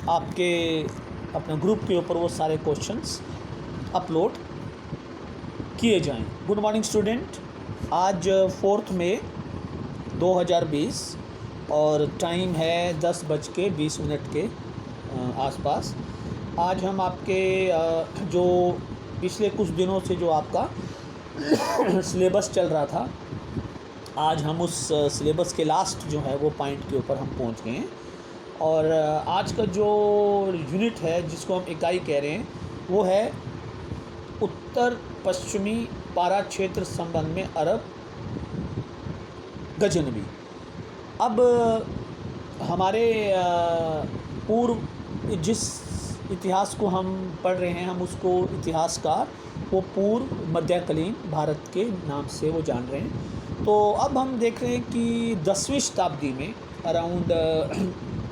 आपके अपने ग्रुप के ऊपर वो सारे क्वेश्चंस अपलोड किए जाएं। गुड मॉर्निंग स्टूडेंट, आज 4 मई 2020 और टाइम है 10:20 के आसपास। आज हम आपके जो पिछले कुछ दिनों से जो आपका सिलेबस चल रहा था, आज हम उस सिलेबस के लास्ट जो है वो पॉइंट के ऊपर हम पहुंच गए हैं। और आज का जो यूनिट है जिसको हम इकाई कह रहे हैं वो है उत्तर पश्चिमी पारा क्षेत्र संबंध में अरब गजनवी। अब हमारे पूर्व जिस इतिहास को हम पढ़ रहे हैं, हम उसको इतिहासकार वो पूर्व मध्यकालीन भारत के नाम से वो जान रहे हैं। तो अब हम देख रहे हैं कि 10वीं शताब्दी में अराउंड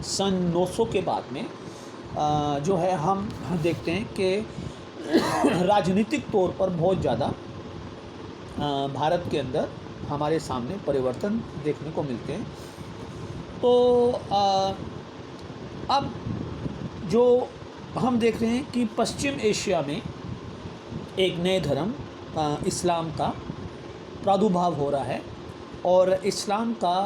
सन 900 के बाद में जो है हम देखते हैं कि राजनीतिक तौर पर बहुत ज़्यादा भारत के अंदर हमारे सामने परिवर्तन देखने को मिलते हैं। तो अब जो हम देख रहे हैं कि पश्चिम एशिया में एक नए धर्म इस्लाम का प्रादुर्भाव हो रहा है। और इस्लाम का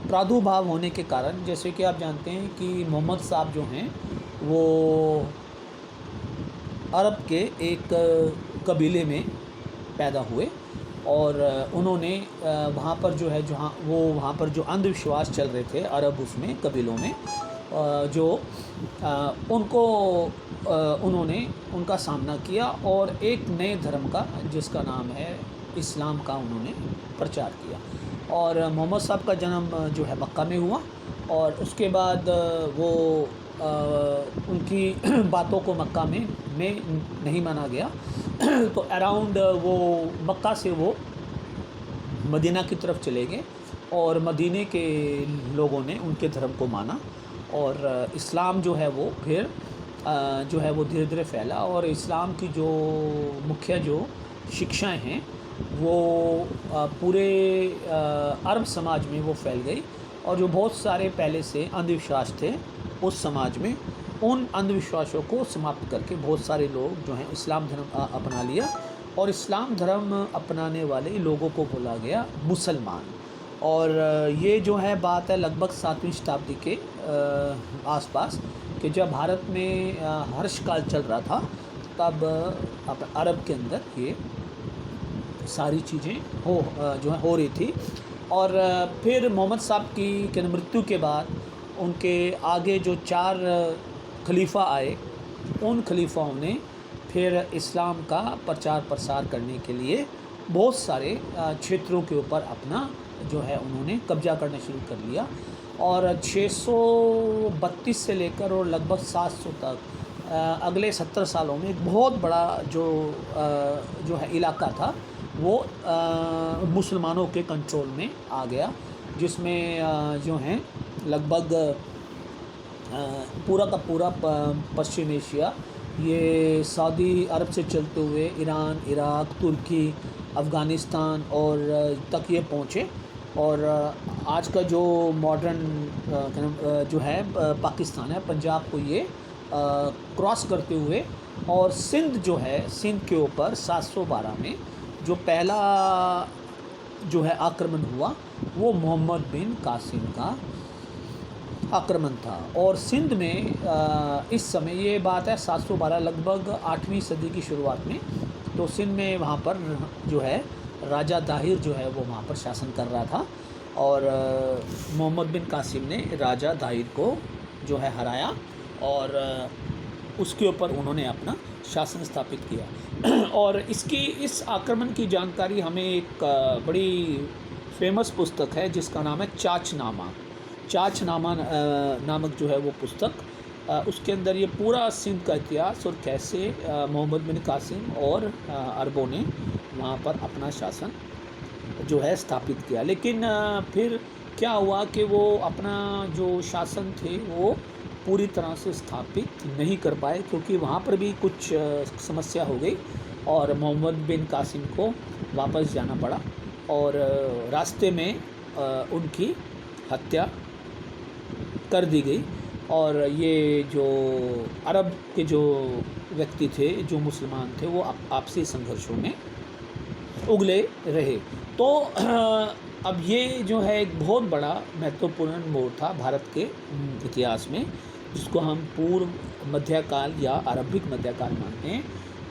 प्रादुर्भाव होने के कारण, जैसे कि आप जानते हैं कि मोहम्मद साहब जो हैं वो अरब के एक कबीले में पैदा हुए और उन्होंने वहाँ पर जो है वहाँ पर जो अंधविश्वास चल रहे थे अरब उसमें कबीलों में जो उन्होंने उनका सामना किया और एक नए धर्म का जिसका नाम है इस्लाम का उन्होंने प्रचार किया। और मोहम्मद साहब का जन्म जो है मक्का में हुआ और उसके बाद वो उनकी बातों को मक्का में नहीं माना गया। तो अराउंड वो मक्का से वो मदीना की तरफ चले गए और मदीने के लोगों ने उनके धर्म को माना और इस्लाम जो है वो फिर जो है वो धीरे धीरे फैला। और इस्लाम की जो मुख्य जो शिक्षाएं हैं वो पूरे अरब समाज में वो फैल गई और जो बहुत सारे पहले से अंधविश्वास थे उस समाज में, उन अंधविश्वासों को समाप्त करके बहुत सारे लोग जो हैं इस्लाम धर्म अपना लिया और इस्लाम धर्म अपनाने वाले लोगों को बोला गया मुसलमान। और ये जो है बात है लगभग 7वीं शताब्दी के आसपास कि जब भारत में हर्षकाल चल रहा था तब अरब के अंदर ये सारी चीज़ें हो रही थी। और फिर मोहम्मद साहब की मृत्यु के बाद उनके आगे जो 4 खलीफा आए, उन खलीफाओं ने फिर इस्लाम का प्रचार प्रसार करने के लिए बहुत सारे क्षेत्रों के ऊपर अपना जो है उन्होंने कब्जा करना शुरू कर लिया। और 632 से लेकर और लगभग 700 तक अगले 70 सालों में एक बहुत बड़ा जो है इलाका था वो मुसलमानों के कंट्रोल में आ गया, जिसमें जो हैं लगभग पूरा का पूरा पश्चिम एशिया, ये सऊदी अरब से चलते हुए ईरान, इराक, तुर्की, अफ़गानिस्तान और तक ये पहुँचे। और आज का जो मॉडर्न जो है पाकिस्तान है, पंजाब को ये क्रॉस करते हुए और सिंध जो है, सिंध के ऊपर 712 में जो पहला जो है आक्रमण हुआ वो मोहम्मद बिन कासिम का आक्रमण था। और सिंध में इस समय ये बात है 712 लगभग 8वीं सदी की शुरुआत में, तो सिंध में वहाँ पर जो है राजा दाहिर जो है वो वहाँ पर शासन कर रहा था और मोहम्मद बिन कासिम ने राजा दाहिर को जो है हराया और उसके ऊपर उन्होंने अपना शासन स्थापित किया। और इस आक्रमण की जानकारी हमें एक बड़ी फेमस पुस्तक है जिसका नाम है चाचनामा नामक जो है वो पुस्तक, उसके अंदर ये पूरा सिंध का इतिहास और कैसे मोहम्मद बिन कासिम और अरबों ने वहाँ पर अपना शासन जो है स्थापित किया। लेकिन फिर क्या हुआ कि वो अपना जो शासन थे वो पूरी तरह से स्थापित नहीं कर पाए, क्योंकि वहाँ पर भी कुछ समस्या हो गई और मोहम्मद बिन कासिम को वापस जाना पड़ा और रास्ते में उनकी हत्या कर दी गई। और ये जो अरब के जो व्यक्ति थे, जो मुसलमान थे, वो आपसी संघर्षों में उगले रहे। तो अब ये जो है एक बहुत बड़ा महत्वपूर्ण मोड़ था भारत के इतिहास में, जिसको हम पूर्व मध्यकाल या आरंभिक मध्यकाल मानते हैं,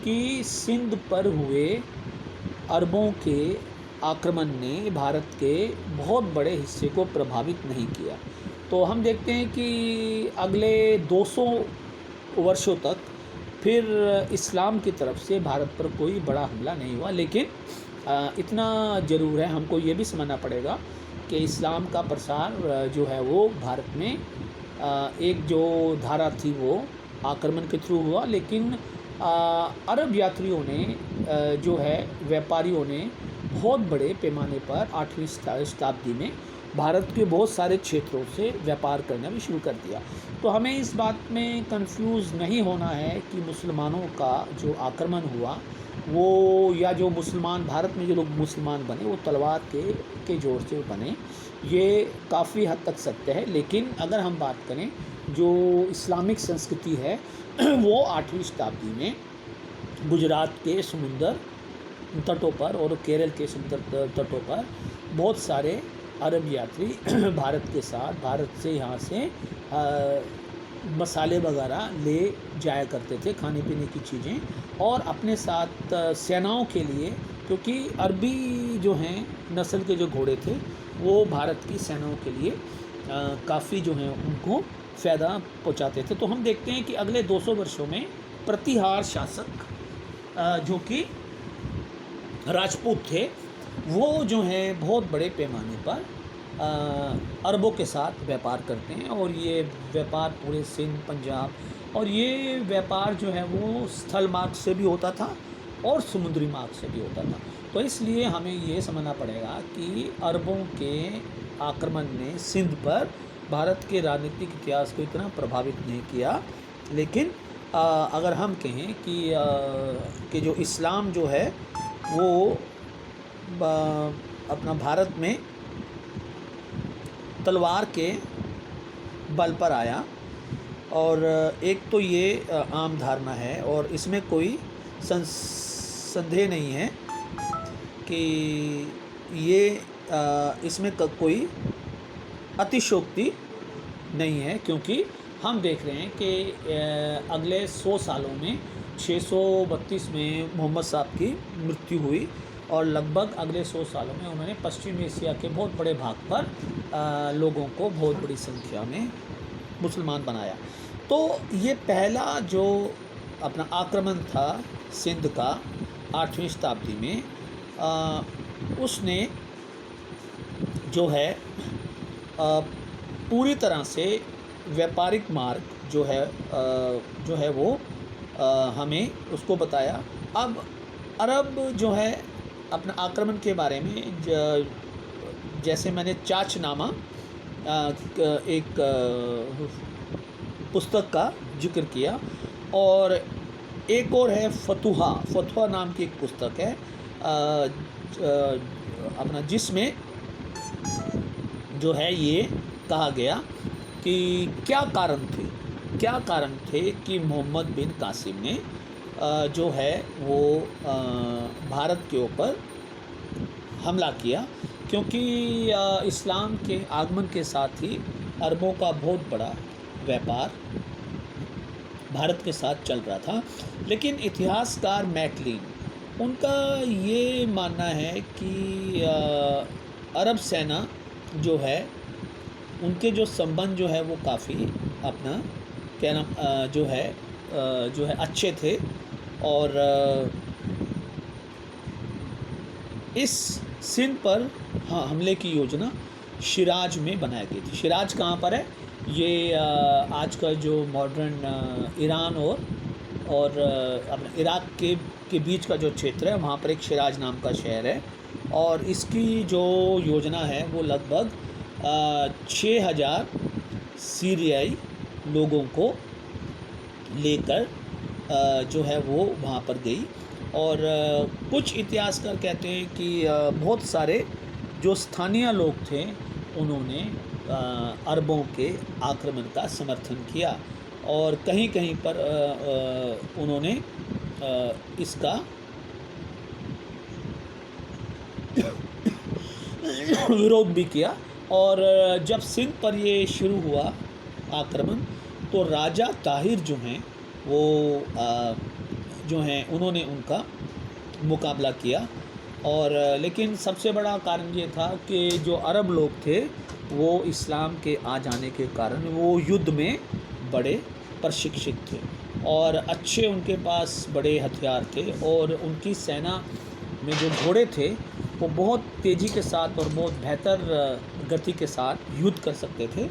कि सिंध पर हुए अरबों के आक्रमण ने भारत के बहुत बड़े हिस्से को प्रभावित नहीं किया। तो हम देखते हैं कि अगले 200 वर्षों तक फिर इस्लाम की तरफ से भारत पर कोई बड़ा हमला नहीं हुआ। लेकिन इतना ज़रूर है, हमको ये भी समझना पड़ेगा कि इस्लाम का प्रसार जो है वो भारत में एक जो धारा थी वो आक्रमण के थ्रू हुआ। लेकिन अरब यात्रियों ने जो है व्यापारियों ने बहुत बड़े पैमाने पर 8वीं शताब्दी में भारत के बहुत सारे क्षेत्रों से व्यापार करना भी शुरू कर दिया। तो हमें इस बात में कंफ्यूज नहीं होना है कि मुसलमानों का जो आक्रमण हुआ वो, या जो मुसलमान भारत में जो लोग मुसलमान बने वो तलवार के जोर से बने, ये काफ़ी हद तक सत्य है। लेकिन अगर हम बात करें जो इस्लामिक संस्कृति है वो 8वीं शताब्दी में गुजरात के समुंदर तटों पर और केरल के समुद्र तटों पर बहुत सारे अरब यात्री भारत से यहाँ से मसाले वगैरह ले जाया करते थे, खाने पीने की चीज़ें, और अपने साथ सेनाओं के लिए, क्योंकि अरबी जो हैं नस्ल के जो घोड़े थे वो भारत की सेनाओं के लिए काफ़ी जो हैं उनको फ़ायदा पहुँचाते थे। तो हम देखते हैं कि अगले 200 वर्षों में प्रतिहार शासक जो कि राजपूत थे, वो जो है बहुत बड़े पैमाने पर अरबों के साथ व्यापार करते हैं, और ये व्यापार पूरे सिंध, पंजाब, और ये व्यापार जो है वो स्थल मार्ग से भी होता था और समुद्री मार्ग से भी होता था। तो इसलिए हमें ये समझना पड़ेगा कि अरबों के आक्रमण ने सिंध पर भारत के राजनीतिक इतिहास को इतना प्रभावित नहीं किया। लेकिन अगर हम कहें कि जो इस्लाम जो है वो अपना भारत में तलवार के बल पर आया, और एक तो ये आम धारणा है और इसमें कोई संदेह नहीं है कि ये इसमें कोई अतिशयोक्ति नहीं है, क्योंकि हम देख रहे हैं कि अगले 100 सालों में 632 में मोहम्मद साहब की मृत्यु हुई, और लगभग अगले 100 सालों में उन्होंने पश्चिम एशिया के बहुत बड़े भाग पर लोगों को बहुत बड़ी संख्या में मुसलमान बनाया। तो ये पहला जो अपना आक्रमण था सिंध का 8वीं शताब्दी में, उसने जो है पूरी तरह से व्यापारिक मार्ग जो है वो हमें उसको बताया। अब अरब जो है अपना आक्रमण के बारे में जैसे मैंने चाचनामा एक पुस्तक का जिक्र किया, और एक और है फतुहा नाम की एक पुस्तक है अपना, जिसमें जो है ये कहा गया कि क्या कारण थे कि मोहम्मद बिन कासिम ने जो है वो भारत के ऊपर हमला किया, क्योंकि इस्लाम के आगमन के साथ ही अरबों का बहुत बड़ा व्यापार भारत के साथ चल रहा था। लेकिन इतिहासकार मैकलिन, उनका ये मानना है कि अरब सेना जो है उनके जो संबंध जो है वो काफ़ी अपना कहना जो है अच्छे थे, और इस सिंध पर हमले की योजना शिराज में बनाई गई थी। शिराज कहाँ पर है? ये आज का जो मॉडर्न ईरान और अपना इराक के बीच का जो क्षेत्र है, वहाँ पर एक शिराज नाम का शहर है, और इसकी जो योजना है वो लगभग 6000 सीरियाई लोगों को लेकर जो है वो वहाँ पर गई। और कुछ इतिहासकार कहते हैं कि बहुत सारे जो स्थानीय लोग थे उन्होंने अरबों के आक्रमण का समर्थन किया और कहीं कहीं पर उन्होंने इसका विरोध भी किया। और जब सिंध पर ये शुरू हुआ आक्रमण तो राजा ताहिर जो हैं वो जो हैं उन्होंने उनका मुकाबला किया। और लेकिन सबसे बड़ा कारण ये था कि जो अरब लोग थे वो इस्लाम के आ जाने के कारण वो युद्ध में बड़े प्रशिक्षित थे और अच्छे उनके पास बड़े हथियार थे और उनकी सेना में जो घोड़े थे वो बहुत तेज़ी के साथ और बहुत बेहतर गति के साथ युद्ध कर सकते थे।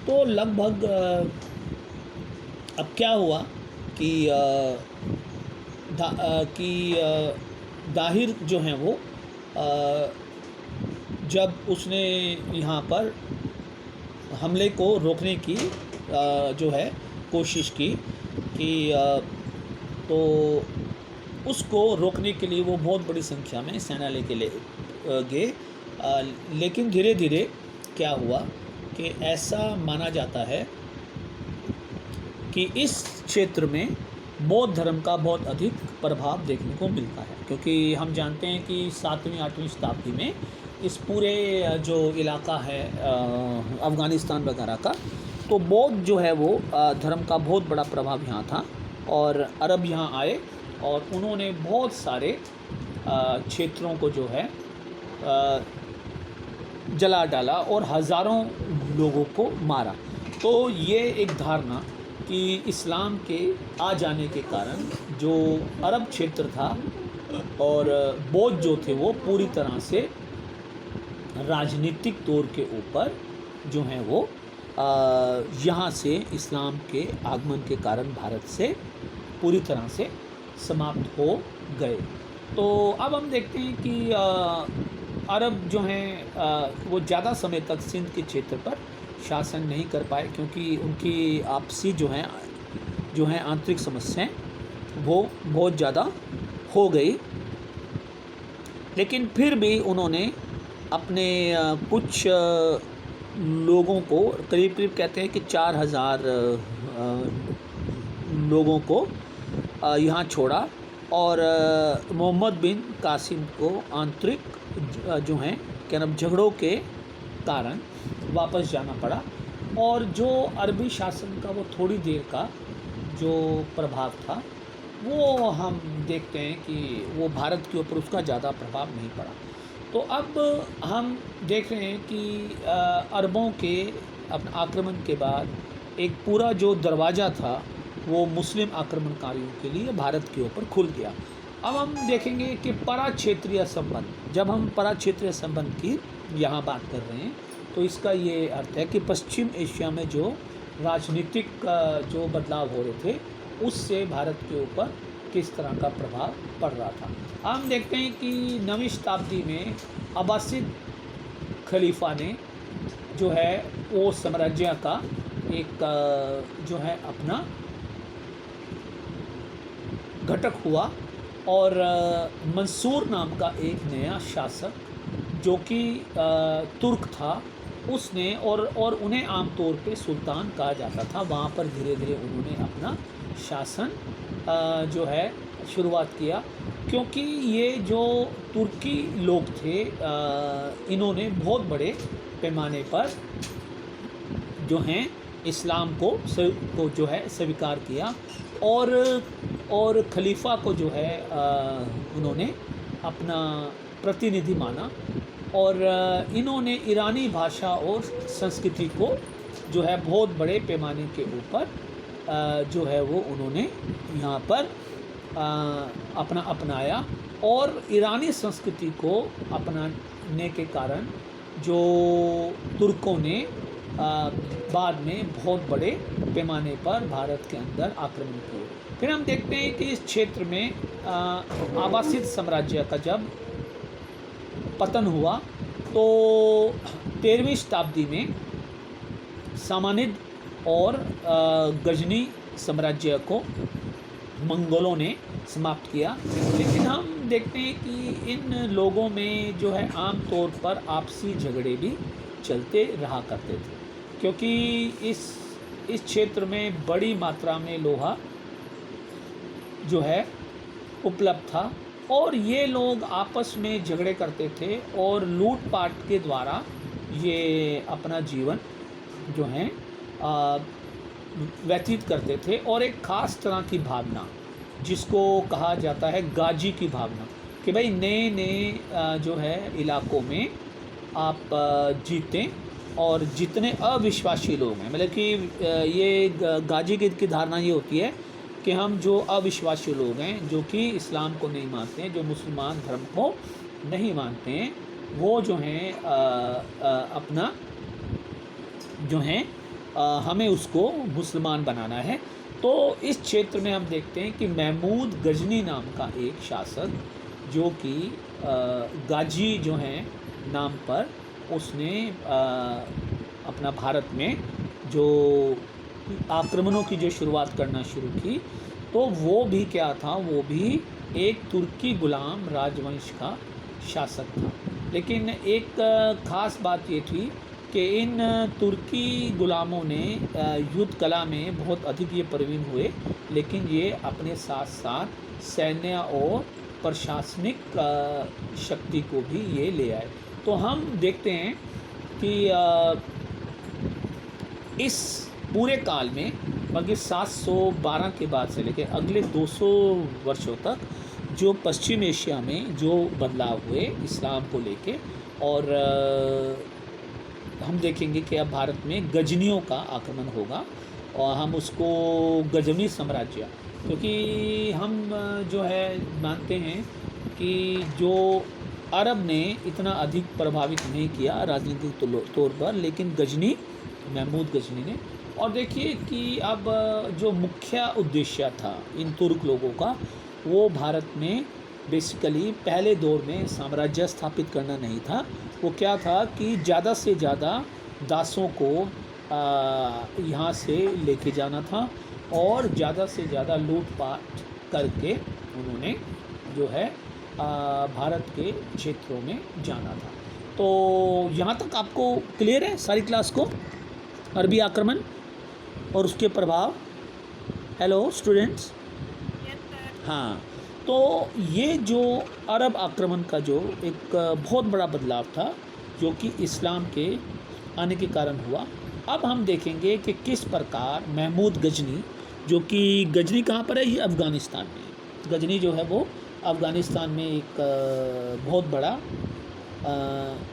तो लगभग अब क्या हुआ कि दाहिर जो हैं वो जब उसने यहाँ पर हमले को रोकने की जो है कोशिश की कि तो उसको रोकने के लिए वो बहुत बड़ी संख्या में सेना लेके गए। लेकिन धीरे धीरे क्या हुआ कि ऐसा माना जाता है कि इस क्षेत्र में बौद्ध धर्म का बहुत अधिक प्रभाव देखने को मिलता है, क्योंकि हम जानते हैं कि 7वीं-8वीं शताब्दी में इस पूरे जो इलाका है अफ़गानिस्तान वगैरह का, तो बौद्ध जो है वो धर्म का बहुत बड़ा प्रभाव यहाँ था और अरब यहाँ आए और उन्होंने बहुत सारे क्षेत्रों को जो है जला डाला और हज़ारों लोगों को मारा। तो ये एक धारणा कि इस्लाम के आ जाने के कारण जो अरब क्षेत्र था और बौद्ध जो थे वो पूरी तरह से राजनीतिक तौर के ऊपर जो हैं वो यहाँ से इस्लाम के आगमन के कारण भारत से पूरी तरह से समाप्त हो गए। तो अब हम देखते हैं कि अरब जो हैं वो ज़्यादा समय तक सिंध के क्षेत्र पर शासन नहीं कर पाए, क्योंकि उनकी आपसी जो हैं आंतरिक समस्याएं वो बहुत ज़्यादा हो गई। लेकिन फिर भी उन्होंने अपने कुछ लोगों को करीब करीब कहते हैं कि 4000 लोगों को यहाँ छोड़ा और मोहम्मद बिन कासिम को आंतरिक जो हैं क्या नाम झगड़ों के कारण वापस जाना पड़ा। और जो अरबी शासन का वो थोड़ी देर का जो प्रभाव था वो हम देखते हैं कि वो भारत के ऊपर उसका ज़्यादा प्रभाव नहीं पड़ा। तो अब हम देख रहे हैं कि अरबों के अपने आक्रमण के बाद एक पूरा जो दरवाज़ा था वो मुस्लिम आक्रमणकारियों के लिए भारत के ऊपर खुल गया। अब हम देखेंगे कि परा क्षेत्रीय संबंध, जब हम परा क्षेत्रीय संबंध की यहाँ बात कर रहे हैं तो इसका ये अर्थ है कि पश्चिम एशिया में जो राजनीतिक जो बदलाव हो रहे थे उससे भारत के ऊपर किस तरह का प्रभाव पड़ रहा था। हम देखते हैं कि 9वीं शताब्दी में अब्बासिद खलीफा ने जो है वो साम्राज्य का एक जो है अपना घटक हुआ और मंसूर नाम का एक नया शासक जो कि तुर्क था उसने और उन्हें आमतौर पे सुल्तान कहा जाता था, वहाँ पर धीरे धीरे उन्होंने अपना शासन जो है शुरुआत किया। क्योंकि ये जो तुर्की लोग थे इन्होंने बहुत बड़े पैमाने पर जो हैं इस्लाम को जो है स्वीकार किया और खलीफा को जो है उन्होंने अपना प्रतिनिधि माना और इन्होंने ईरानी भाषा और संस्कृति को जो है बहुत बड़े पैमाने के ऊपर जो है वो उन्होंने यहाँ पर अपना अपनाया और ईरानी संस्कृति को अपनाने के कारण जो तुर्कों ने बाद में बहुत बड़े पैमाने पर भारत के अंदर आक्रमण किए। फिर हम देखते हैं कि इस क्षेत्र में अब्बासिद साम्राज्य का जब पतन हुआ तो 13वीं शताब्दी में सामानिद और गजनी साम्राज्य को मंगोलों ने समाप्त किया। लेकिन हम देखते हैं कि इन लोगों में जो है आम तौर पर आपसी झगड़े भी चलते रहा करते थे, क्योंकि इस क्षेत्र में बड़ी मात्रा में लोहा जो है उपलब्ध था, और ये लोग आपस में झगड़े करते थे और लूटपाट के द्वारा ये अपना जीवन जो है व्यतीत करते थे। और एक ख़ास तरह की भावना जिसको कहा जाता है गाजी की भावना, कि भाई नए नए जो है इलाकों में आप जीतें, और जितने अविश्वासी लोग हैं, मतलब कि ये गाजी की धारणा ये होती है कि हम जो अविश्वासी लोग हैं, जो कि इस्लाम को नहीं मानते हैं, जो मुसलमान धर्म को नहीं मानते हैं, वो जो हैं अपना जो हैं हमें उसको मुसलमान बनाना है। तो इस क्षेत्र में हम देखते हैं कि महमूद गजनी नाम का एक शासक, जो कि गाजी जो हैं नाम पर, उसने अपना भारत में जो आक्रमणों की जो शुरुआत करना शुरू की, तो वो भी क्या था, वो भी एक तुर्की गुलाम राजवंश का शासक था। लेकिन एक ख़ास बात ये थी कि इन तुर्की गुलामों ने युद्ध कला में बहुत अधिक ये प्रवीण हुए, लेकिन ये अपने साथ साथ सैन्य और प्रशासनिक शक्ति को भी ये ले आए। तो हम देखते हैं कि इस पूरे काल में, बल्कि 712 के बाद से लेकर अगले 200 वर्षों तक, जो पश्चिम एशिया में जो बदलाव हुए इस्लाम को लेके, और हम देखेंगे कि अब भारत में गजनियों का आक्रमण होगा, और हम उसको गजनी साम्राज्य, क्योंकि हम जो है मानते हैं कि जो अरब ने इतना अधिक प्रभावित नहीं किया राजनीतिक तौर पर, लेकिन गजनी, महमूद गजनी ने। और देखिए कि अब जो मुख्य उद्देश्य था इन तुर्क लोगों का, वो भारत में बेसिकली पहले दौर में साम्राज्य स्थापित करना नहीं था। वो क्या था कि ज़्यादा से ज़्यादा दासों को यहाँ से लेके जाना था, और ज़्यादा से ज़्यादा लूटपाट करके उन्होंने जो है भारत के क्षेत्रों में जाना था। तो यहाँ तक आपको क्लियर है सारी क्लास को, अरबी आक्रमण और उसके प्रभाव। Hello students. हाँ, तो ये जो अरब आक्रमण का जो एक बहुत बड़ा बदलाव था, जो कि इस्लाम के आने के कारण हुआ। अब हम देखेंगे कि किस प्रकार महमूद गजनी, जो कि गजनी कहाँ पर है, ये अफ़गानिस्तान में। गजनी जो है वो अफ़गानिस्तान में एक बहुत बड़ा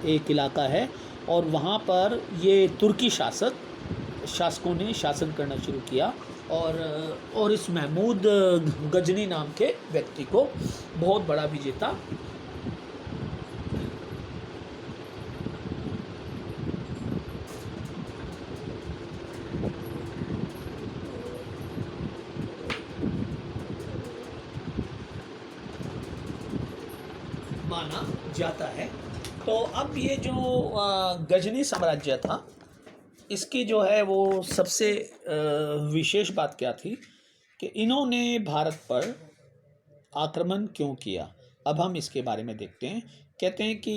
एक इलाका है, और वहाँ पर ये तुर्की शासकों ने शासन करना शुरू किया, और इस महमूद गजनी नाम के व्यक्ति को बहुत बड़ा विजेता माना जाता है। तो अब ये जो गजनी साम्राज्य था, इसकी जो है वो सबसे विशेष बात क्या थी कि इन्होंने भारत पर आक्रमण क्यों किया। अब हम इसके बारे में देखते हैं। कहते हैं कि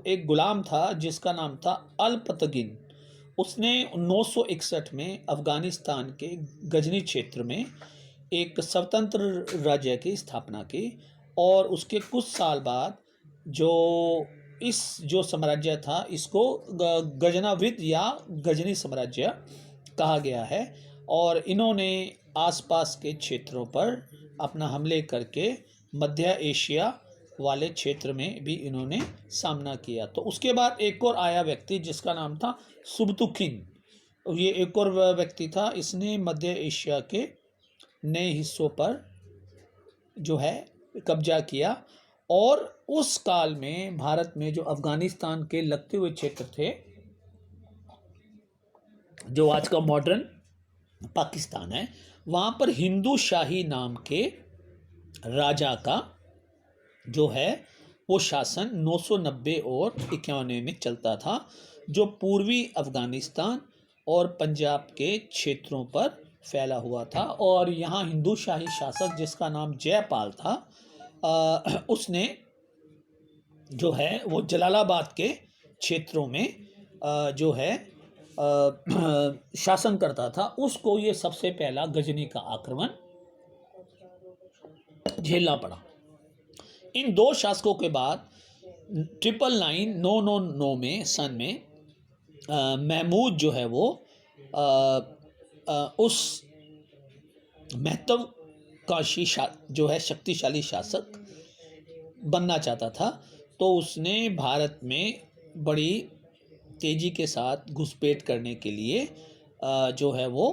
एक गुलाम था जिसका नाम था अल्पतगिन। उसने 961 में अफ़गानिस्तान के गजनी क्षेत्र में एक स्वतंत्र राज्य की स्थापना की, और उसके कुछ साल बाद जो साम्राज्य था, इसको गजनाविद या गजनी साम्राज्य कहा गया है। और इन्होंने आसपास के क्षेत्रों पर अपना हमले करके मध्य एशिया वाले क्षेत्र में भी इन्होंने सामना किया। तो उसके बाद एक और आया व्यक्ति जिसका नाम था सुबतुखिन। ये एक और व्यक्ति था, इसने मध्य एशिया के नए हिस्सों पर जो है कब्जा किया, और उस काल में भारत में जो अफ़गानिस्तान के लगते हुए क्षेत्र थे, जो आज का मॉडर्न पाकिस्तान है, वहाँ पर हिंदू शाही नाम के राजा का जो है वो शासन 990 और 91 में चलता था, जो पूर्वी अफ़गानिस्तान और पंजाब के क्षेत्रों पर फैला हुआ था। और यहाँ हिंदू शाही शासक जिसका नाम जयपाल था, उसने जो है वो जलालाबाद के क्षेत्रों में जो है शासन करता था, उसको ये सबसे पहला गजनी का आक्रमण झेलना पड़ा। इन दो शासकों के बाद 999 में सन में महमूद जो है वो उस महत्वाकांक्षी जो है शक्तिशाली शासक बनना चाहता था, तो उसने भारत में बड़ी तेज़ी के साथ घुसपैठ करने के लिए जो है वो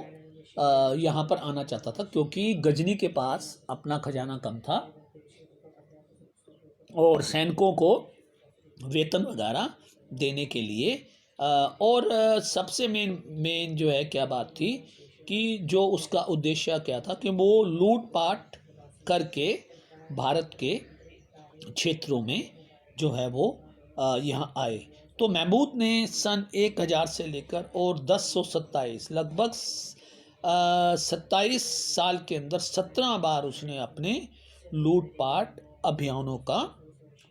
यहाँ पर आना चाहता था, क्योंकि गजनी के पास अपना खजाना कम था और सैनिकों को वेतन वगैरह देने के लिए और सबसे मेन जो है क्या बात थी कि जो उसका उद्देश्य क्या था कि वो लूटपाट करके भारत के क्षेत्रों में जो है वो यहाँ आए। तो महमूद ने सन 1000 से लेकर और 1027 लगभग 27 साल के अंदर 17 बार उसने अपने लूटपाट अभियानों का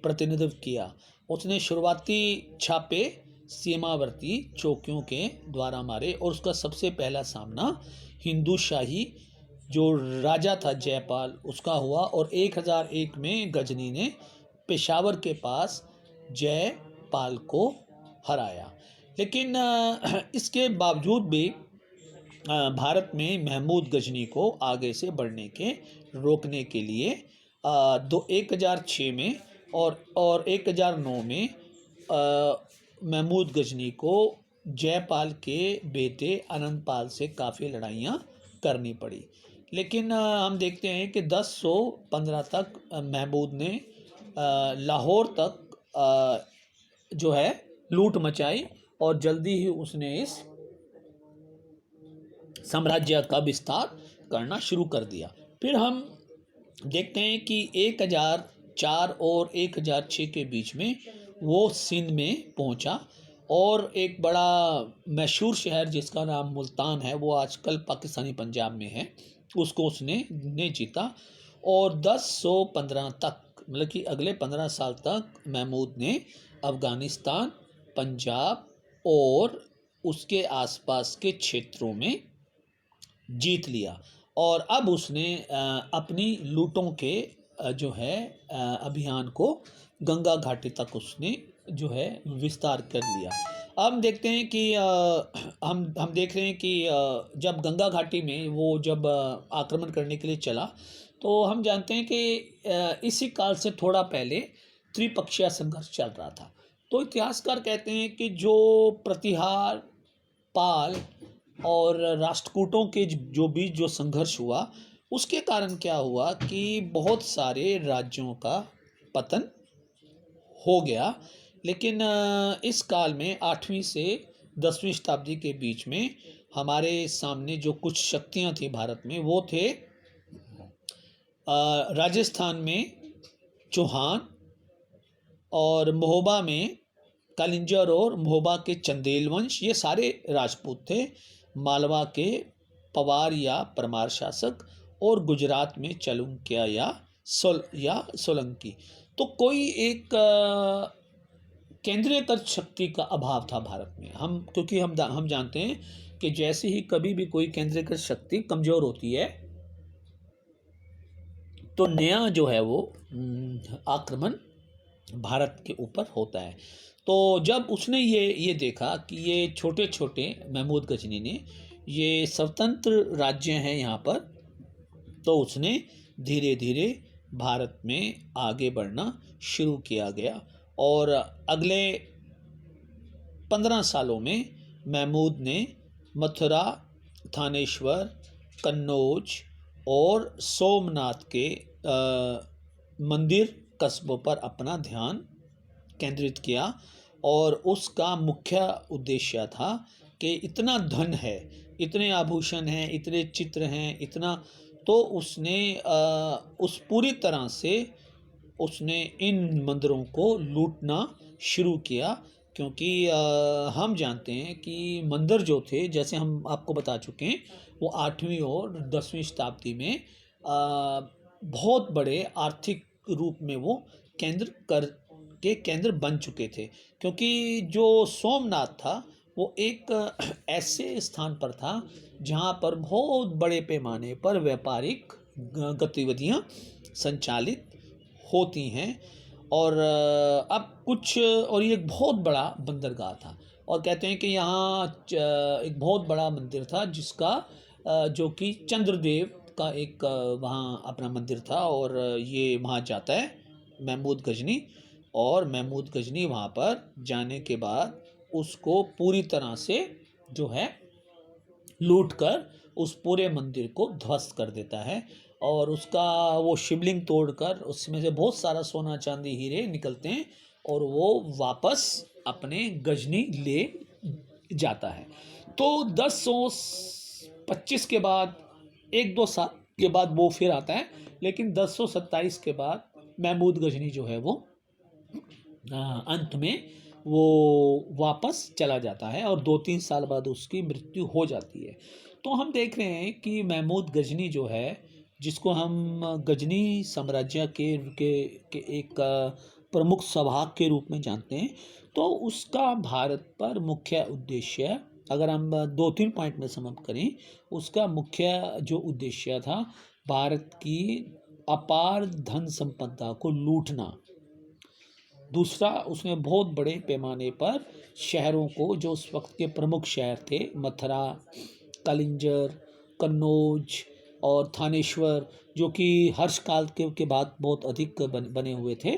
प्रतिनिधित्व किया। उसने शुरुआती छापे सीमावर्ती चौकियों के द्वारा मारे और उसका सबसे पहला सामना हिंदू शाही जो राजा था जयपाल उसका हुआ, और 1001 में गजनी ने पेशावर के पास जयपाल को हराया। लेकिन इसके बावजूद भी भारत में महमूद गजनी को आगे से बढ़ने के रोकने के लिए 1006 में और 1009 में महमूद गजनी को जयपाल के बेटे अनंतपाल से काफ़ी लड़ाइयाँ करनी पड़ी। लेकिन हम देखते हैं कि 1015 तक महमूद ने लाहौर तक जो है लूट मचाई और जल्दी ही उसने इस साम्राज्य का विस्तार करना शुरू कर दिया। फिर हम देखते हैं कि 1004 और 1006 के बीच में वो सिंध में पहुंचा और एक बड़ा मशहूर शहर जिसका नाम मुल्तान है, वो आजकल पाकिस्तानी पंजाब में है, उसको उसने जीता। और 1015 तक मतलब कि अगले 15 साल तक महमूद ने अफ़गानिस्तान, पंजाब और उसके आसपास के क्षेत्रों में जीत लिया। और अब उसने अपनी लूटों के जो है अभियान को गंगा घाटी तक उसने जो है विस्तार कर लिया। अब हम देखते हैं कि हम देख रहे हैं कि जब गंगा घाटी में वो जब आक्रमण करने के लिए चला, तो हम जानते हैं कि इसी काल से थोड़ा पहले त्रिपक्षीय संघर्ष चल रहा था। तो इतिहासकार कहते हैं कि जो प्रतिहार, पाल और राष्ट्रकूटों के जो बीच जो संघर्ष हुआ, उसके कारण क्या हुआ कि बहुत सारे राज्यों का पतन हो गया। लेकिन इस काल में 8वीं से 10वीं शताब्दी के बीच में हमारे सामने जो कुछ शक्तियां थी भारत में, वो थे राजस्थान में चौहान और महोबा में कलिंजर और महोबा के चंदेल वंश, ये सारे राजपूत थे। मालवा के पवार या परमार शासक और गुजरात में चालुक्य या सोलंकी। तो कोई एक केंद्रीयकृत शक्ति का अभाव था भारत में। क्योंकि हम जानते हैं कि जैसे ही कभी भी कोई केंद्रीयकृत शक्ति कमज़ोर होती है तो नया जो है वो आक्रमण भारत के ऊपर होता है। तो जब उसने ये देखा कि ये छोटे छोटे महमूद गजनी ने ये स्वतंत्र राज्य हैं यहाँ पर, तो उसने धीरे धीरे भारत में आगे बढ़ना शुरू किया गया। और अगले 15 सालों में महमूद ने मथुरा, थानेश्वर, कन्नौज और सोमनाथ के मंदिर कस्बों पर अपना ध्यान केंद्रित किया। और उसका मुख्य उद्देश्य था कि इतना धन है, इतने आभूषण हैं, इतने चित्र हैं, इतना, तो उसने उस पूरी तरह से उसने इन मंदिरों को लूटना शुरू किया। क्योंकि हम जानते हैं कि मंदिर जो थे, जैसे हम आपको बता चुके हैं, वो 8वीं और 10वीं शताब्दी में बहुत बड़े आर्थिक रूप में वो केंद्र के केंद्र बन चुके थे, क्योंकि जो सोमनाथ था वो एक ऐसे स्थान पर था जहाँ पर बहुत बड़े पैमाने पर व्यापारिक गतिविधियाँ संचालित होती हैं। और अब कुछ और ये एक बहुत बड़ा बंदरगाह था, और कहते हैं कि यहाँ एक बहुत बड़ा मंदिर था जिसका जो कि चंद्रदेव का एक वहाँ अपना मंदिर था, और ये वहाँ जाता है महमूद गजनी, और महमूद गजनी वहाँ पर जाने के बाद उसको पूरी तरह से जो है लूट कर उस पूरे मंदिर को ध्वस्त कर देता है, और उसका वो शिवलिंग तोड़कर उसमें से बहुत सारा सोना चांदी हीरे निकलते हैं, और वो वापस अपने गजनी ले जाता है। तो 1025 के बाद 1-2 साल के बाद वो फिर आता है, लेकिन 1027 के बाद महमूद गजनी जो है वो अंत में वो वापस चला जाता है, और 2-3 साल बाद उसकी मृत्यु हो जाती है। तो हम देख रहे हैं कि महमूद गजनी जो है, जिसको हम गजनी साम्राज्य के एक प्रमुख संभाग के रूप में जानते हैं, तो उसका भारत पर मुख्य उद्देश्य, अगर हम 2-3 पॉइंट में सम अप करें, उसका मुख्य जो उद्देश्य था भारत की अपार धन संपदा को लूटना। दूसरा, उसने बहुत बड़े पैमाने पर शहरों को, जो उस वक्त के प्रमुख शहर थे, मथुरा, कलिंजर, कन्नौज और थानेश्वर, जो कि हर्ष काल के बाद बहुत अधिक बने हुए थे,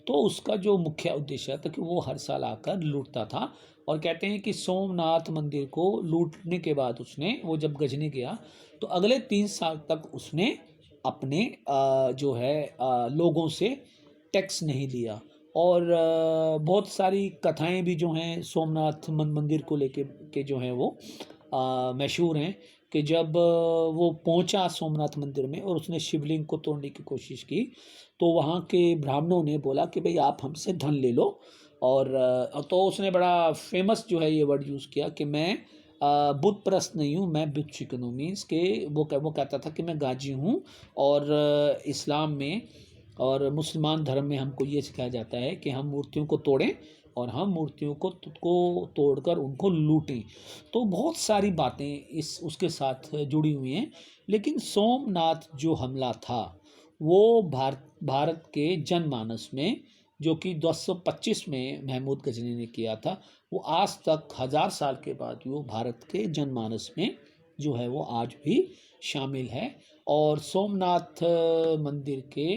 तो उसका जो मुख्य उद्देश्य था कि वो हर साल आकर लूटता था। और कहते हैं कि सोमनाथ मंदिर को लूटने के बाद उसने, वो जब गजनी गया तो अगले 3 साल तक उसने अपने जो है लोगों से टैक्स नहीं लिया। और बहुत सारी कथाएं भी जो हैं सोमनाथ मंदिर को लेके के जो हैं वो मशहूर हैं, कि जब वो पहुंचा सोमनाथ मंदिर में और उसने शिवलिंग को तोड़ने की कोशिश की, तो वहाँ के ब्राह्मणों ने बोला कि भाई आप हमसे धन ले लो। और तो उसने बड़ा फेमस जो है ये वर्ड यूज़ किया कि मैं बुत परस्त नहीं हूँ, मैं भिक्षुक हूँ। मीन्स के वो कहता था कि मैं गाजी हूँ, और इस्लाम में और मुसलमान धर्म में हमको ये सिखाया जाता है कि हम मूर्तियों को तोड़ें, और हम मूर्तियों को तोड़कर उनको लूटें। तो बहुत सारी बातें इस उसके साथ जुड़ी हुई हैं। लेकिन सोमनाथ जो हमला था वो भारत के जनमानस में, जो कि 225 में महमूद गजनी ने किया था, वो आज तक 1000 साल के बाद वो भारत के जनमानस में जो है वो आज भी शामिल है। और सोमनाथ मंदिर के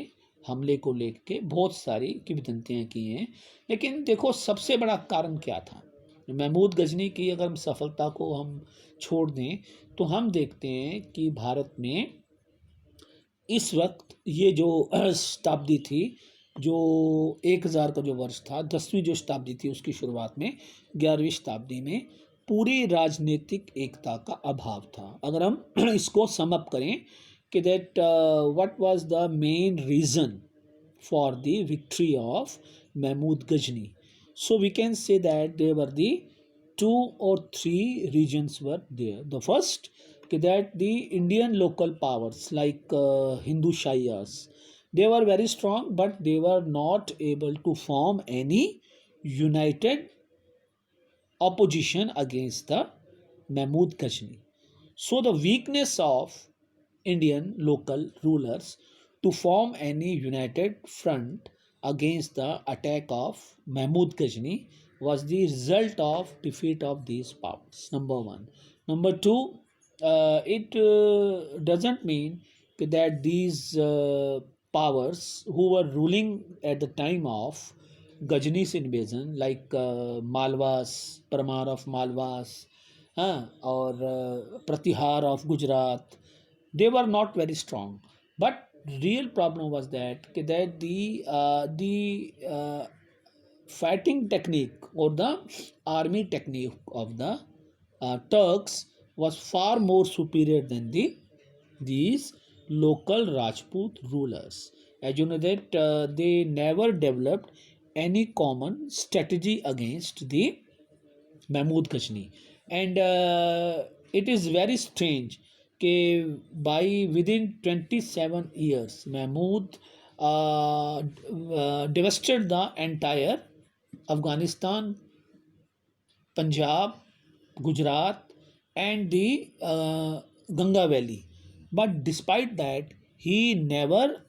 हमले को लेके बहुत सारी किंवदंतियाँ की हैं। लेकिन देखो सबसे बड़ा कारण क्या था? महमूद गजनी की अगर हम सफलता को हम छोड़ दें, तो हम देखते हैं कि भारत में इस वक्त ये जो शताब्दी थी, जो 1000 का जो वर्ष था, 10वीं जो शताब्दी थी उसकी शुरुआत में, 11वीं शताब्दी में पूरी राजनीतिक एकता का अभाव था। अगर हम इसको सम अप करें कि that what was the main reason for the victory of Mahmud Ghazni. So we can say that there were the 2 or 3 regions were there. The first, that the Indian local powers like Hindu Shaiyas, they were very strong, but they were not able to form any united opposition against the Mahmud Ghazni. So the weakness of Indian local rulers to form any united front against the attack of Mahmud Ghazni was the result of defeat of these powers. Number one. Number two, it doesn't mean that these powers who were ruling at the time of Gajni's invasion, like Malwas, Parmar of Malwas, or Pratihar of Gujarat, they were not very strong. But real problem was that the fighting technique or the army technique of the Turks was far more superior than these local Rajput rulers. As you know that they never developed any common strategy against the Mahmud Ghazni, and it is very strange कि by within 27 years Mahmud devastated the entire Afghanistan, Punjab, Gujarat, and the Ganga Valley. But despite that, he never